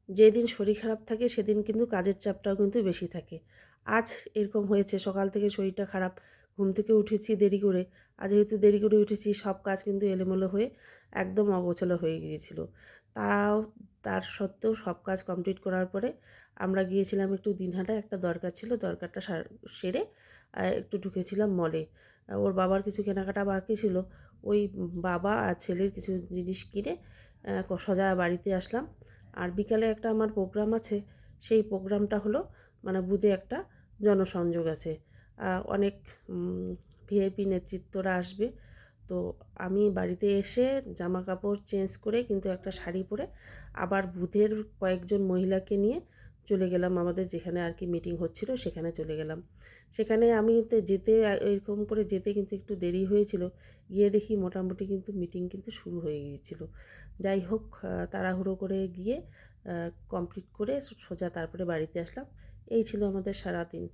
যেদিন শরীর খারাপ থাকে সেদিন কিন্তু কাজের চাপটাও কিন্তু বেশি থাকে। আজ এরকম হয়েছে, সকাল থেকে শরীরটা খারাপ, ঘুম থেকে উঠেছি দেরি করে। আর যেহেতু দেরি করে উঠেছি সব কাজ কিন্তু এলোমেলো হয়ে একদম অগোছালো হয়ে গিয়েছিল। তাও তার সত্ত্বেও সব কাজ কমপ্লিট করার পরে আমরা গিয়েছিলাম একটু দিনহাটায়, একটা দরকার ছিল, দরকারটা সেরে একটু ঢুকেছিলাম মলে। ওর বাবার কিছু কেনাকাটা বাকি ছিল, ওই বাবা আর ছেলের কিছু জিনিস কিনে সোজা বাড়িতে আসলাম। আর বিকালে একটা আমার প্রোগ্রাম আছে, সেই প্রোগ্রামটা হলো মানে বুধে একটা জনসংযোগ আছে, অনেক ভিআইপি নেতৃত্বরা আসবে। তো আমি বাড়িতে এসে জামা কাপড় চেঞ্জ করে কিন্তু একটা শাড়ি পরে আবার বুথের কয়েকজন মহিলাকে নিয়ে চলে গেলাম আমাদের যেখানে আর কি মিটিং হচ্ছিল, সেখানে চলে গেলাম। সেখানে আমি তো যেতে এরকম করে যেতে কিন্তু একটু দেরি হয়েছিল, গিয়ে দেখি মোটামুটি কিন্তু মিটিং কিন্তু শুরু হয়ে গিয়েছিল। যাই হোক, তাড়াহুড়ো করে গিয়ে কমপ্লিট করে সোজা তারপরে বাড়িতে আসলাম। এই ছিল আমাদের সারাদিন।